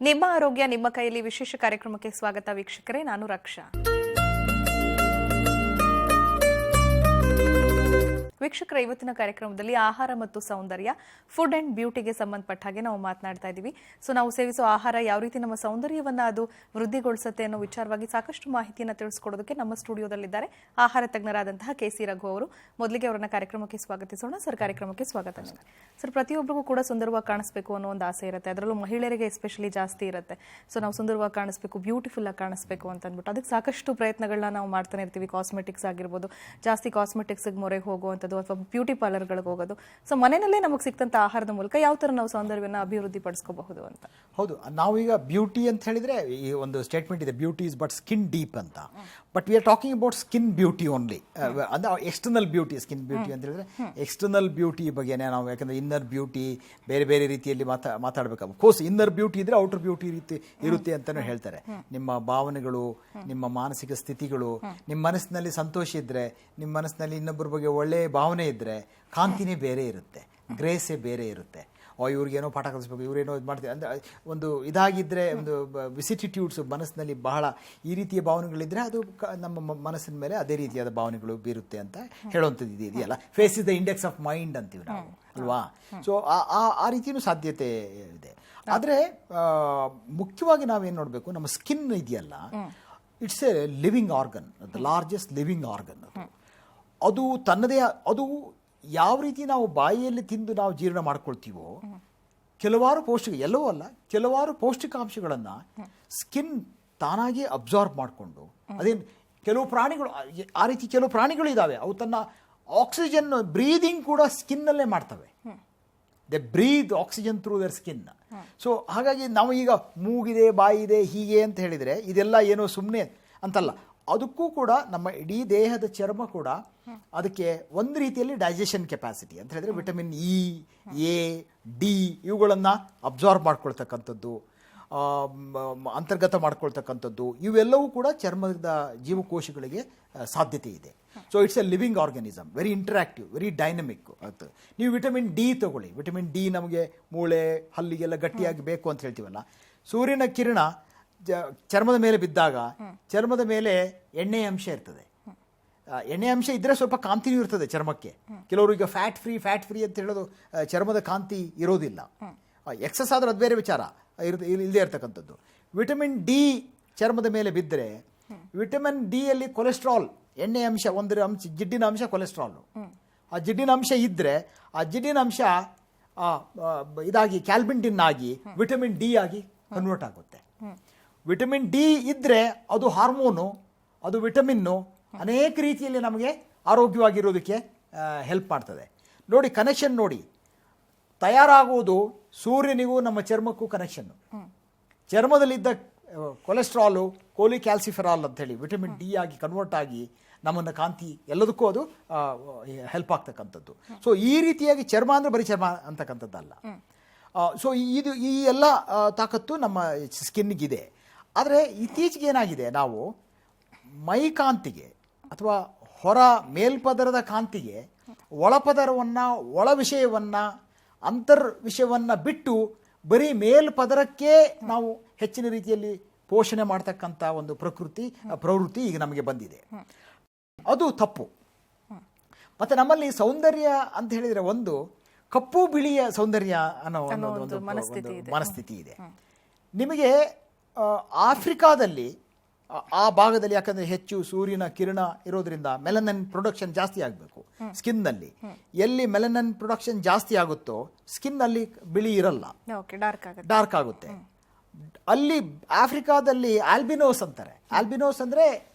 ನಿಮ್ಮ ಆರೋಗ್ಯ ನಿಮ್ಮ ಕೈಯಲ್ಲಿ ವಿಶೇಷ ಕಾರ್ಯಕ್ರಮಕ್ಕೆ ಸ್ವಾಗತ ವೀಕ್ಷಕರೇ. ನಾನು ರಕ್ಷಾ. ವೀಕ್ಷಕರ, ಇವತ್ತಿನ ಕಾರ್ಯಕ್ರಮದಲ್ಲಿ ಆಹಾರ ಮತ್ತು ಸೌಂದರ್ಯ, ಫುಡ್ ಅಂಡ್ ಬ್ಯೂಟಿಗೆ ಸಂಬಂಧಪಟ್ಟ ಹಾಗೆ ನಾವು ಮಾತನಾಡ್ತಾ ಇದ್ದೀವಿ. ಸೊ ನಾವು ಸೇವಿಸೋ ಆಹಾರ ಯಾವ ರೀತಿ ನಮ್ಮ ಸೌಂದರ್ಯವನ್ನ ಅದು ವೃದ್ಧಿಗೊಳಿಸುತ್ತೆ ಅನ್ನೋ ವಿಚಾರವಾಗಿ ಸಾಕಷ್ಟು ಮಾಹಿತಿಯನ್ನು ತಿಳಿಸ್ಕೊಡೋದಕ್ಕೆ ನಮ್ಮ ಸ್ಟುಡಿಯೋದಲ್ಲಿದ್ದಾರೆ ಆಹಾರ ತಜ್ಞರಾದಂತಹ ಕೆ.ಸಿ. ರಘು ಅವರು. ಮೊದಲಿಗೆ ಅವರನ್ನ ಕಾರ್ಯಕ್ರಮಕ್ಕೆ ಸ್ವಾಗತಿಸೋಣ. ಸರ್, ಕಾರ್ಯಕ್ರಮಕ್ಕೆ ಸ್ವಾಗತ. ಸರ್, ಪ್ರತಿಯೊಬ್ಬರಿಗೂ ಕೂಡ ಸುಂದರವಾಗಿ ಕಾಣಿಸ್ಬೇಕು ಅನ್ನೋ ಒಂದು ಆಸೆ ಇರುತ್ತೆ, ಅದರಲ್ಲೂ ಮಹಿಳೆಯರಿಗೆ ಎಸ್ಪೆಷಲಿ ಜಾಸ್ತಿ ಇರುತ್ತೆ. ಸೊ ನಾವು ಸುಂದರವಾಗಿ ಕಾಣಿಸ್ಬೇಕು, ಬ್ಯೂಟಿಫುಲ್ ಆಗಿ ಕಾಣಿಸ್ಬೇಕು ಅಂತ ಅಂದ್ಬಿಟ್ಟು ಅದಕ್ಕೆ ಸಾಕಷ್ಟು ಪ್ರಯತ್ನಗಳನ್ನ ನಾವು ಮಾಡ್ತಾನೆ ಇರ್ತೀವಿ. ಕಾಸ್ಮೆಟಿಕ್ಸ್ ಆಗಿರ್ಬೋದು, ಜಾಸ್ತಿ ಕಾಸ್ಮೆಟಿಕ್ಸ್ಗೆ ಮೊರೆ ಹೋಗುವಂಥದ್ದು ಅಥವಾ ಬ್ಯೂಟಿ ಪಾರ್ಲರ್ಗಳಿಗೆ ಹೋಗೋದು. ಸೊ ಮನೆಯಲ್ಲೇ ನಮಗೆ ಸಿಕ್ತಂತ ಆಹಾರದ ಮೂಲಕ ಯಾವ ತರ ನಾವು ಸೌಂದರ್ಯವನ್ನ ಅಭಿವೃದ್ಧಿ ಪಡಿಸ್ಕೋಬಹುದು ಅಂತ. ಹೌದು, ನಾವೀಗ ಬ್ಯೂಟಿ ಅಂತ ಹೇಳಿದ್ರೆ ಈ ಒಂದು ಸ್ಟೇಟ್ಮೆಂಟ್ ಇದೆ, beauty is but skin deep ಅಂತ. But we are talking about skin beauty only. ಅಂದ್ರೆ ಎಕ್ಸ್ಟರ್ನಲ್ ಬ್ಯೂಟಿ, ಸ್ಕಿನ್ ಬ್ಯೂಟಿ ಅಂತ ಹೇಳಿದ್ರೆ ಎಕ್ಸ್ಟರ್ನಲ್ ಬ್ಯೂಟಿ ಬಗ್ಗೆನೇ ನಾವು, ಯಾಕಂದ್ರೆ ಇನ್ನರ್ ಬ್ಯೂಟಿ ಬೇರೆ ಬೇರೆ ರೀತಿಯಲ್ಲಿ ಮಾತಾಡಬೇಕು. ಕೋರ್ಸ್ ಇನ್ನರ್ ಬ್ಯೂಟಿ ಇದ್ರೆ ಔಟರ್ ಬ್ಯೂಟಿ ರೀತಿ ಇರುತ್ತೆ ಅಂತಾನು ಹೇಳ್ತಾರೆ. ನಿಮ್ಮ ಭಾವನೆಗಳು, ನಿಮ್ಮ ಮಾನಸಿಕ ಸ್ಥಿತಿಗಳು, ನಿಮ್ಮ ಮನಸ್ಸಿನಲ್ಲಿ ಸಂತೋಷ ಇದ್ರೆ, ನಿಮ್ಮ ಮನಸ್ಸಿನಲ್ಲಿ ಇನ್ನೊಬ್ಬರ ಬಗ್ಗೆ ಒಳ್ಳೆಯ ಭಾವನೆ ಇದ್ರೆ ಕಾಂತಿನೇ ಬೇರೆ ಇರುತ್ತೆ, ಗ್ರೇಸೇ ಬೇರೆ ಇರುತ್ತೆ. ಇವ್ರಿಗೇನೋ ಪಾಠ ಕಲಿಸ್ಬೇಕು, ಇವರೇನೋ ಇದು ಮಾಡ್ತೀವಿ ಅಂದರೆ ಒಂದು ಇದಾಗಿದ್ದರೆ, ಒಂದು ವಿಸಿಟಿಟ್ಯೂಡ್ಸ್ ಮನಸ್ಸಿನಲ್ಲಿ ಬಹಳ ಈ ರೀತಿಯ ಭಾವನೆಗಳಿದ್ದರೆ ಅದು ನಮ್ಮ ಮನಸ್ಸಿನ ಮೇಲೆ ಅದೇ ರೀತಿಯಾದ ಭಾವನೆಗಳು ಬೀರುತ್ತೆ ಅಂತ ಹೇಳುವಂಥದ್ದು ಇದೆಯಲ್ಲ. Face is the index of mind ಅಂತೀವಿ ನಾವು, ಅಲ್ವಾ? ಸೊ ಆ ರೀತಿಯೂ ಸಾಧ್ಯತೆ ಇದೆ. ಆದರೆ ಮುಖ್ಯವಾಗಿ ನಾವೇನು ನೋಡಬೇಕು, ನಮ್ಮ ಸ್ಕಿನ್ ಇದೆಯಲ್ಲ, it's A living organ, the largest living organ. ಅದು ತನ್ನದೇ, ಅದು ಯಾವ ರೀತಿ ನಾವು ಬಾಯಿಯಲ್ಲಿ ತಿಂದು ನಾವು ಜೀರ್ಣ ಮಾಡ್ಕೊಳ್ತೀವೋ, ಕೆಲವಾರು ಎಲ್ಲವೂ ಅಲ್ಲ, ಕೆಲವಾರು ಪೌಷ್ಟಿಕಾಂಶಗಳನ್ನು ಸ್ಕಿನ್ ತಾನಾಗಿ ಅಬ್ಸಾರ್ಬ್ ಮಾಡಿಕೊಂಡು, ಅದೇನು ಕೆಲವು ಪ್ರಾಣಿಗಳು ಆ ರೀತಿ, ಕೆಲವು ಪ್ರಾಣಿಗಳು ಇದ್ದಾವೆ, ಅವು ತನ್ನ ಆಕ್ಸಿಜನ್ ಬ್ರೀದಿಂಗ್ ಕೂಡ ಸ್ಕಿನ್ನಲ್ಲೇ ಮಾಡ್ತವೆ. They breathe oxygen through their skin. So ಹಾಗಾಗಿ ನಾವು ಈಗ ಮೂಗಿದೆ, ಬಾಯಿ ಇದೆ, ಹೀಗೆ ಅಂತ ಹೇಳಿದರೆ ಇದೆಲ್ಲ ಏನೋ ಸುಮ್ಮನೆ ಅಂತಲ್ಲ. ಅದಕ್ಕೂ ಕೂಡ ನಮ್ಮ ಇಡೀ ದೇಹದ ಚರ್ಮ ಕೂಡ ಅದಕ್ಕೆ ಒಂದು ರೀತಿಯಲ್ಲಿ ಡೈಜೆಷನ್ ಕೆಪಾಸಿಟಿ ಅಂತ ಹೇಳಿದ್ರೆ ವಿಟಮಿನ್ ಇ, ಎ, ಡಿ ಇವುಗಳನ್ನು ಅಬ್ಸಾರ್ಬ್ ಮಾಡ್ಕೊಳ್ತಕ್ಕಂಥದ್ದು, ಅಂತರ್ಗತ ಮಾಡ್ಕೊಳ್ತಕ್ಕಂಥದ್ದು, ಇವೆಲ್ಲವೂ ಕೂಡ ಚರ್ಮದ ಜೀವಕೋಶಗಳಿಗೆ ಸಾಧ್ಯತೆ ಇದೆ. So it's A living organism, very interactive, very dynamic. ಅದು ನೀವು ವಿಟಮಿನ್ ಡಿ ತಗೊಳ್ಳಿ. ವಿಟಮಿನ್ ಡಿ ನಮಗೆ ಮೂಳೆ, ಹಲ್ಲಿಗೆಲ್ಲ ಗಟ್ಟಿಯಾಗಿ ಬೇಕು ಅಂತ ಹೇಳ್ತೀವಲ್ಲ. ಸೂರ್ಯನ ಕಿರಣ ಚರ್ಮದ ಮೇಲೆ ಬಿದ್ದಾಗ ಚರ್ಮದ ಮೇಲೆ ಎಣ್ಣೆ ಅಂಶ ಇರ್ತದೆ. ಎಣ್ಣೆ ಅಂಶ ಇದ್ದರೆ ಸ್ವಲ್ಪ ಕಾಂತಿನೂ ಇರ್ತದೆ ಚರ್ಮಕ್ಕೆ. ಕೆಲವರು ಈಗ ಫ್ಯಾಟ್ ಫ್ರೀ ಅಂತ ಹೇಳೋದು ಚರ್ಮದ ಕಾಂತಿ ಇರೋದಿಲ್ಲ. ಎಕ್ಸಸ್ ಆದ್ರೆ ಅದು ಬೇರೆ ವಿಚಾರ, ಇಲ್ಲದೆ ಇರ್ತಕ್ಕಂಥದ್ದು. ವಿಟಮಿನ್ ಡಿ ಚರ್ಮದ ಮೇಲೆ ಬಿದ್ದರೆ, ವಿಟಮಿನ್ ಡಿ ಅಲ್ಲಿ ಕೊಲೆಸ್ಟ್ರಾಲ್, ಎಣ್ಣೆ ಅಂಶ, ಒಂದರ ಅಂಶ, ಜಿಡ್ಡಿನ ಅಂಶ ಕೊಲೆಸ್ಟ್ರಾಲು. ಆ ಜಿಡ್ಡಿನ ಅಂಶ ಇದ್ದರೆ ಆ ಜಿಡ್ಡಿನ ಅಂಶ ಇದಾಗಿ ಕ್ಯಾಲ್ಬಿಂಟಿನ್ ಆಗಿ ವಿಟಮಿನ್ ಡಿ ಆಗಿ ಕನ್ವರ್ಟ್ ಆಗುತ್ತೆ. ವಿಟಮಿನ್ ಡಿ ಇದ್ದರೆ ಅದು ಹಾರ್ಮೋನು, ಅದು ವಿಟಮಿನ್ನು, ಅನೇಕ ರೀತಿಯಲ್ಲಿ ನಮಗೆ ಆರೋಗ್ಯವಾಗಿರೋದಕ್ಕೆ ಹೆಲ್ಪ್ ಮಾಡ್ತದೆ. ನೋಡಿ, ಕನೆಕ್ಷನ್ ನೋಡಿ, ತಯಾರಾಗುವುದು ಸೂರ್ಯನಿಗೂ ನಮ್ಮ ಚರ್ಮಕ್ಕೂ ಕನೆಕ್ಷನ್ನು. ಚರ್ಮದಲ್ಲಿದ್ದ ಕೊಲೆಸ್ಟ್ರಾಲು ಕೋಲಿಕ್ಯಾಲ್ಸಿಫೆರಾಲ್ ಅಂತೇಳಿ ವಿಟಮಿನ್ ಡಿ ಆಗಿ ಕನ್ವರ್ಟ್ ಆಗಿ ನಮ್ಮನ್ನು ಕಾಂತಿ ಎಲ್ಲದಕ್ಕೂ ಅದು ಹೆಲ್ಪ್ ಆಗ್ತಕ್ಕಂಥದ್ದು. ಸೊ ಈ ರೀತಿಯಾಗಿ ಚರ್ಮ ಅಂದರೆ ಬರೀ ಚರ್ಮ ಅಂತಕ್ಕಂಥದ್ದಲ್ಲ. ಸೊ ಈ ಎಲ್ಲ ತಾಕತ್ತು ನಮ್ಮ ಸ್ಕಿನ್ನಿಗಿದೆ. ಆದರೆ ಇತ್ತೀಚೆಗೆ ಏನಾಗಿದೆ, ನಾವು ಮೈ ಕಾಂತಿಗೆ ಅಥವಾ ಹೊರ ಮೇಲ್ಪದರದ ಕಾಂತಿಗೆ ಒಳಪದರವನ್ನು, ಒಳ ವಿಷಯವನ್ನು, ಅಂತರ್ ವಿಷಯವನ್ನು ಬಿಟ್ಟು ಬರೀ ಮೇಲ್ಪದರಕ್ಕೆ ನಾವು ಹೆಚ್ಚಿನ ರೀತಿಯಲ್ಲಿ ಪೋಷಣೆ ಮಾಡ್ತಕ್ಕಂಥ ಒಂದು ಪ್ರವೃತ್ತಿ ಈಗ ನಮಗೆ ಬಂದಿದೆ. ಅದು ತಪ್ಪು. ಮತ್ತು ನಮ್ಮಲ್ಲಿ ಸೌಂದರ್ಯ ಅಂತ ಹೇಳಿದರೆ ಒಂದು ಕಪ್ಪು ಬಿಳಿಯ ಸೌಂದರ್ಯ ಅನ್ನೋ ಒಂದು ಮನಸ್ಥಿತಿ ಇದೆ. ನಿಮಗೆ ಆಫ್ರಿಕಾದಲ್ಲಿ, ಆ ಭಾಗದಲ್ಲಿ, ಯಾಕಂದರೆ ಹೆಚ್ಚು ಸೂರ್ಯನ ಕಿರಣ ಇರೋದ್ರಿಂದ ಮೆಲನಿನ್ ಪ್ರೊಡಕ್ಷನ್ ಜಾಸ್ತಿ ಆಗಬೇಕು ಸ್ಕಿನ್ನಲ್ಲಿ. ಎಲ್ಲಿ ಮೆಲನಿನ್ ಪ್ರೊಡಕ್ಷನ್ ಜಾಸ್ತಿ ಆಗುತ್ತೋ ಸ್ಕಿನ್ನಲ್ಲಿ ಬಿಳಿ ಇರಲ್ಲ, ಡಾರ್ಕ್ ಆಗುತ್ತೆ. ಅಲ್ಲಿ ಆಫ್ರಿಕಾದಲ್ಲಿ ಆಲ್ಬಿನೋಸ್ ಅಂತಾರೆ. ಆಲ್ಬಿನೋಸ್ ಅಂದರೆ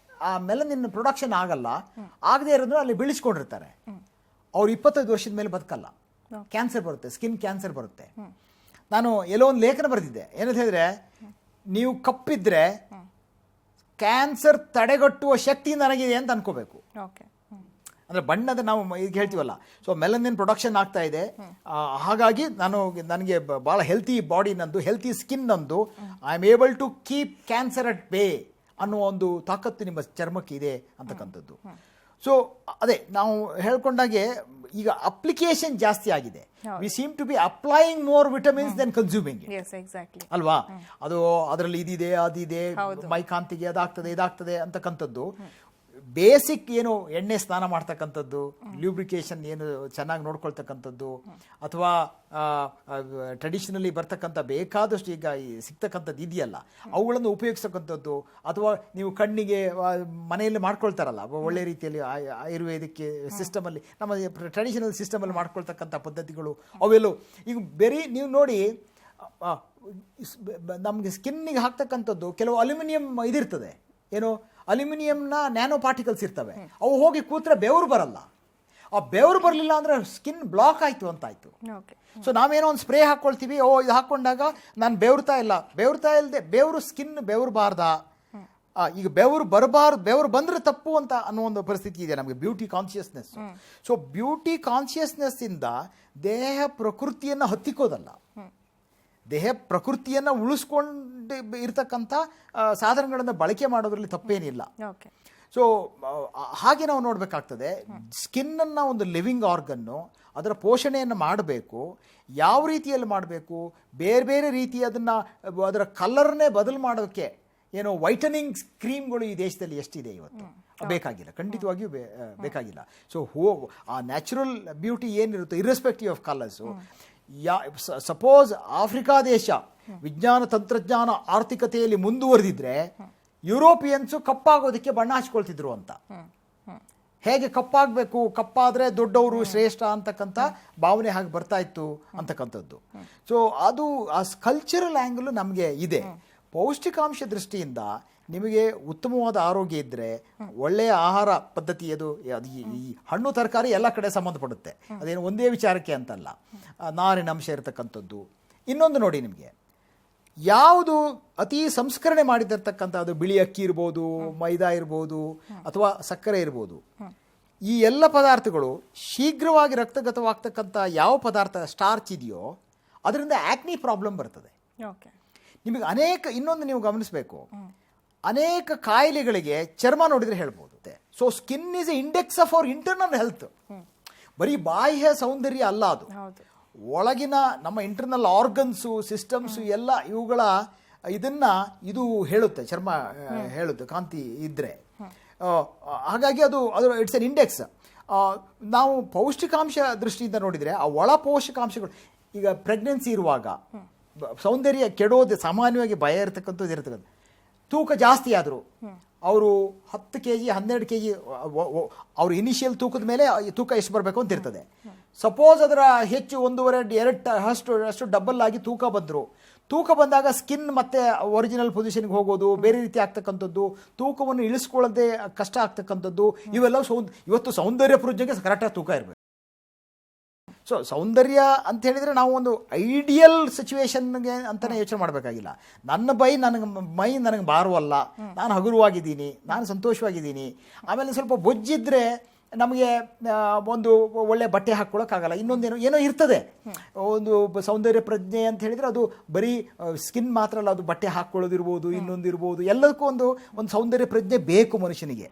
ಆ ಮೆಲನಿನ್ ಪ್ರೊಡಕ್ಷನ್ ಆಗದೇ ಇರೋದ್ರೆ ಅಲ್ಲಿ ಬೀಳಿಸ್ಕೊಂಡಿರ್ತಾರೆ. ಅವ್ರು 25 ವರ್ಷದ ಮೇಲೆ ಬದುಕಲ್ಲ, ಕ್ಯಾನ್ಸರ್ ಬರುತ್ತೆ, ಸ್ಕಿನ್ ಕ್ಯಾನ್ಸರ್ ಬರುತ್ತೆ. ನಾನು ಎಲ್ಲೋ ಒಂದು ಲೇಖನ ಬರೆದಿದ್ದೆ, ಏನಂತ ಹೇಳಿದ್ರೆ, ನೀವು ಕಪ್ಪಿದ್ರೆ ಕ್ಯಾನ್ಸರ್ ತಡೆಗಟ್ಟುವ ಶಕ್ತಿ ನನಗಿದೆ ಅಂತ ಅನ್ಕೋಬೇಕು. ಅಂದರೆ ಬಣ್ಣದ ನಾವು ಈಗ ಹೇಳ್ತೀವಲ್ಲ, ಸೊ ಮೆಲನಿನ್ ಪ್ರೊಡಕ್ಷನ್ ಆಗ್ತಾ ಇದೆ, ಹಾಗಾಗಿ ನನಗೆ ಭಾಳ ಹೆಲ್ತಿ ಬಾಡಿ ನಂದು, ಹೆಲ್ತಿ ಸ್ಕಿನ್ ನಂದು, I am able to keep cancer at bay ಅನ್ನೋ ಒಂದು ತಾಕತ್ತು ನಿಮ್ಮ ಚರ್ಮಕ್ಕೆ ಇದೆ ಅಂತಕ್ಕಂಥದ್ದು. ಸೊ ಅದೇ ನಾವು ಹೇಳ್ಕೊಂಡಾಗೆ ಈಗ ಅಪ್ಲಿಕೇಶನ್ ಜಾಸ್ತಿ ಆಗಿದೆ. We seem to be applying more vitamins than consuming ಅಲ್ವಾ. ಅದು ಅದರಲ್ಲಿ ಇದಿದೆ ಅದಿದೆ, ಮೈಕಾಂತಿಗೆ ಅದಾಗ್ತದೆ ಇದಾಗ್ತದೆ ಅಂತಕ್ಕಂಥದ್ದು. ಬೇಸಿಕ್ ಏನು ಎಣ್ಣೆ ಸ್ನಾನ ಮಾಡ್ತಕ್ಕಂಥದ್ದು, ಲ್ಯೂಬ್ರಿಕೇಶನ್ ಏನು ಚೆನ್ನಾಗಿ ನೋಡ್ಕೊಳ್ತಕ್ಕಂಥದ್ದು, ಅಥವಾ ಟ್ರೆಡಿಷನಲಿ ಬರ್ತಕ್ಕಂಥ ಬೇಕಾದಷ್ಟು ಈಗ ಸಿಗ್ತಕ್ಕಂಥದ್ದು ಇದೆಯಲ್ಲ ಅವುಗಳನ್ನು ಉಪಯೋಗಿಸ್ತಕ್ಕಂಥದ್ದು, ಅಥವಾ ನೀವು ಕಣ್ಣಿಗೆ ಮನೆಯಲ್ಲಿ ಮಾಡ್ಕೊಳ್ತಾರಲ್ಲ ಒಳ್ಳೆ ರೀತಿಯಲ್ಲಿ ಆಯುರ್ವೇದಿಕ್ ಸಿಸ್ಟಮಲ್ಲಿ, ನಮ್ಮ ಟ್ರೆಡಿಷನಲ್ ಸಿಸ್ಟಮಲ್ಲಿ ಮಾಡ್ಕೊಳ್ತಕ್ಕಂಥ ಪದ್ಧತಿಗಳು ಅವೆಲ್ಲೂ ಈಗ ಬೇರೆ ನೀವು ನೋಡಿ. ನಮಗೆ ಸ್ಕಿನ್ನಿಗೆ ಹಾಕ್ತಕ್ಕಂಥದ್ದು ಕೆಲವು ಅಲ್ಯೂಮಿನಿಯಂ ಇದಿರ್ತದೆ, ಏನು ಅಲ್ಯೂಮಿನಿಯಂನ ನ್ಯಾನೋ ಪಾರ್ಟಿಕಲ್ಸ್ ಇರ್ತವೆ. ಅವು ಹೋಗಿ ಕೂತ್ರೆ ಬೆವರು ಬರಲ್ಲ. ಆ ಬೆವರು ಬರಲಿಲ್ಲ ಅಂದರೆ ಸ್ಕಿನ್ ಬ್ಲಾಕ್ ಆಯಿತು ಅಂತಾಯ್ತು. ಸೊ ನಾವೇನೋ ಒಂದು ಸ್ಪ್ರೇ ಹಾಕ್ಕೊಳ್ತೀವಿ, ಇದು ಹಾಕ್ಕೊಂಡಾಗ ನಾನು ಬೆವರ್ತಾ ಇಲ್ಲದೆ ಬೆವರು ಸ್ಕಿನ್ ಬೆವರಬಾರ್ದಾ, ಈಗ ಬೆವರು ಬರಬಾರ್ದು, ಬೆವರು ಬಂದರೆ ತಪ್ಪು ಅಂತ ಅನ್ನೋ ಒಂದು ಪರಿಸ್ಥಿತಿ ಇದೆ ನಮಗೆ ಬ್ಯೂಟಿ ಕಾನ್ಷಿಯಸ್ನೆಸ್. ಸೊ ಬ್ಯೂಟಿ ಕಾನ್ಷಿಯಸ್ನೆಸ್ಸಿಂದ ದೇಹ ಪ್ರಕೃತಿಯನ್ನು ಹತ್ತಿಕ್ಕೋದಲ್ಲ, ದೇಹ ಪ್ರಕೃತಿಯನ್ನು ಉಳಿಸ್ಕೊಂಡು ಇರತಕ್ಕಂಥ ಸಾಧನಗಳನ್ನು ಬಳಕೆ ಮಾಡೋದ್ರಲ್ಲಿ ತಪ್ಪೇನಿಲ್ಲ. ಸೊ ಹಾಗೆ ನಾವು ನೋಡಬೇಕಾಗ್ತದೆ. ಸ್ಕಿನ್ನನ್ನು ಒಂದು ಲಿವಿಂಗ್ ಆರ್ಗನ್ನು, ಅದರ ಪೋಷಣೆಯನ್ನು ಮಾಡಬೇಕು. ಯಾವ ರೀತಿಯಲ್ಲಿ ಮಾಡಬೇಕು, ಬೇರೆ ಬೇರೆ ರೀತಿ ಅದರ ಕಲರ್ನೇ ಬದಲು ಮಾಡೋಕ್ಕೆ ಏನೋ ವೈಟನಿಂಗ್ ಕ್ರೀಮ್ಗಳು ಈ ದೇಶದಲ್ಲಿ ಎಷ್ಟಿದೆ ಇವತ್ತು, ಬೇಕಾಗಿಲ್ಲ, ಖಂಡಿತವಾಗಿಯೂ ಬೇಕಾಗಿಲ್ಲ. ಸೊ ಆ ನ್ಯಾಚುರಲ್ ಬ್ಯೂಟಿ ಏನಿರುತ್ತೆ irrespective of colours. Suppose Africa ದೇಶ ವಿಜ್ಞಾನ ತಂತ್ರಜ್ಞಾನ ಆರ್ಥಿಕತೆಯಲ್ಲಿ ಮುಂದುವರೆದಿದ್ರೆ ಯುರೋಪಿಯನ್ಸು ಕಪ್ಪಾಗೋದಕ್ಕೆ ಬಣ್ಣ ಹಚ್ಕೊಳ್ತಿದ್ರು ಅಂತ. ಹೇಗೆ ಕಪ್ಪಾಗಬೇಕು, ಕಪ್ಪಾದರೆ ದೊಡ್ಡವರು ಶ್ರೇಷ್ಠ ಅಂತಕ್ಕಂಥ ಭಾವನೆ ಹಾಗೆ ಬರ್ತಾ ಇತ್ತು ಅಂತಕ್ಕಂಥದ್ದು. ಸೊ ಅದು ಆ ಕಲ್ಚರಲ್ ಆ್ಯಂಗಲ್ ನಮಗೆ ಇದೆ. ಪೌಷ್ಟಿಕಾಂಶ ದೃಷ್ಟಿಯಿಂದ ನಿಮಗೆ ಉತ್ತಮವಾದ ಆರೋಗ್ಯ ಇದ್ದರೆ ಒಳ್ಳೆಯ ಆಹಾರ ಪದ್ಧತಿ ಅದು ಈ ಹಣ್ಣು ತರಕಾರಿ ಎಲ್ಲ ಕಡೆ ಸಂಬಂಧಪಡುತ್ತೆ, ಅದೇನು ಒಂದೇ ವಿಚಾರಕ್ಕೆ ಅಂತಲ್ಲ. ನಾರಿನಂಶ ಇರತಕ್ಕಂಥದ್ದು. ಇನ್ನೊಂದು ನೋಡಿ, ನಿಮಗೆ ಯಾವುದು ಅತಿ ಸಂಸ್ಕರಣೆ ಮಾಡಿದಿರ್ತಕ್ಕಂಥ, ಅದು ಬಿಳಿ ಅಕ್ಕಿ ಇರ್ಬೋದು, ಮೈದಾ ಇರ್ಬೋದು, ಅಥವಾ ಸಕ್ಕರೆ ಇರ್ಬೋದು, ಈ ಎಲ್ಲ ಪದಾರ್ಥಗಳು ಶೀಘ್ರವಾಗಿ ರಕ್ತಗತವಾಗ್ತಕ್ಕಂಥ ಯಾವ ಪದಾರ್ಥ ಸ್ಟಾರ್ಚ್ ಇದೆಯೋ ಅದರಿಂದ ಆಕ್ನಿ ಪ್ರಾಬ್ಲಮ್ ಬರ್ತದೆ. ನಿಮಗೆ ಇನ್ನೊಂದು ನೀವು ಗಮನಿಸಬೇಕು, ಅನೇಕ ಕಾಯಿಲೆಗಳಿಗೆ ಚರ್ಮ ನೋಡಿದರೆ ಹೇಳ್ಬೋದು. So skin is A index of our internal health. ಬರೀ ಬಾಹ್ಯ ಸೌಂದರ್ಯ ಅಲ್ಲ, ಅದು ಒಳಗಿನ ನಮ್ಮ ಇಂಟರ್ನಲ್ ಆರ್ಗನ್ಸು, ಸಿಸ್ಟಮ್ಸು ಎಲ್ಲ ಇವುಗಳ ಇದು ಹೇಳುತ್ತೆ, ಚರ್ಮ ಹೇಳುತ್ತೆ ಕಾಂತಿ ಇದ್ದರೆ. ಹಾಗಾಗಿ ಅದು ಇಟ್ಸ್ ಎನ್ ಇಂಡೆಕ್ಸ್. ನಾವು ಪೌಷ್ಟಿಕಾಂಶ ದೃಷ್ಟಿಯಿಂದ ನೋಡಿದರೆ ಆ ಒಳ ಪೋಷಕಾಂಶಗಳು, ಈಗ ಪ್ರೆಗ್ನೆನ್ಸಿ ಇರುವಾಗ ಸೌಂದರ್ಯ ಕೆಡೋದು ಸಾಮಾನ್ಯವಾಗಿ ಭಯ ಇರತಕ್ಕಂಥದ್ದು ಇರತಕ್ಕಂಥ. ತೂಕ ಜಾಸ್ತಿ ಆದರು, ಅವರು 10 kg 12 kg ಅವ್ರ ಇನಿಷಿಯಲ್ ತೂಕದ ಮೇಲೆ ತೂಕ ಎಷ್ಟು ಬರಬೇಕು ಅಂತ ಇರ್ತದೆ. ಸಪೋಸ್ ಅದರ ಹೆಚ್ಚು 1.5-2 ಅಷ್ಟು ಡಬಲ್ ಆಗಿ ತೂಕ ಬಂದಾಗ ಸ್ಕಿನ್ ಮತ್ತೆ ಒರಿಜಿನಲ್ ಪೊಸಿಷನ್ಗೆ ಹೋಗೋದು, ಬೇರೆ ರೀತಿ ಆಗ್ತಕ್ಕಂಥದ್ದು, ತೂಕವನ್ನು ಇಳಿಸ್ಕೊಳ್ಳದೆ ಕಷ್ಟ ಆಗ್ತಕ್ಕಂಥದ್ದು, ಇವೆಲ್ಲ ಇವತ್ತು ಸೌಂದರ್ಯ ಪ್ರಜ್ಞೆಗೆ ಕರೆಕ್ಟಾಗಿ ತೂಕ ಇರಬೇಕು. ಸೊ ಸೌಂದರ್ಯ ಅಂತ ಹೇಳಿದರೆ ನಾವು ಒಂದು ಐಡಿಯಲ್ ಸಿಚುವೇಶನ್ಗೆ ಅಂತಲೇ ಯೋಚನೆ ಮಾಡಬೇಕಾಗಿಲ್ಲ. ನನ್ನ ಮೈ ನನಗೆ ಬಾರುವಲ್ಲ, ನಾನು ಹಗುರವಾಗಿದ್ದೀನಿ, ನಾನು ಸಂತೋಷವಾಗಿದ್ದೀನಿ. ಆಮೇಲೆ ಸ್ವಲ್ಪ ಬೊಜ್ಜಿದ್ರೆ ನಮಗೆ ಒಂದು ಒಳ್ಳೆ ಬಟ್ಟೆ ಹಾಕ್ಕೊಳ್ಳೋಕ್ಕಾಗಲ್ಲ. ಏನೋ ಇರ್ತದೆ ಒಂದು ಸೌಂದರ್ಯ ಪ್ರಜ್ಞೆ ಅಂತ ಹೇಳಿದರೆ, ಅದು ಬರೀ ಸ್ಕಿನ್ ಮಾತ್ರ ಅಲ್ಲ, ಅದು ಬಟ್ಟೆ ಹಾಕ್ಕೊಳ್ಳೋದಿರ್ಬೋದು, ಇನ್ನೊಂದಿರ್ಬೋದು, ಎಲ್ಲದಕ್ಕೂ ಒಂದು ಸೌಂದರ್ಯ ಪ್ರಜ್ಞೆ ಬೇಕು ಮನುಷ್ಯನಿಗೆ.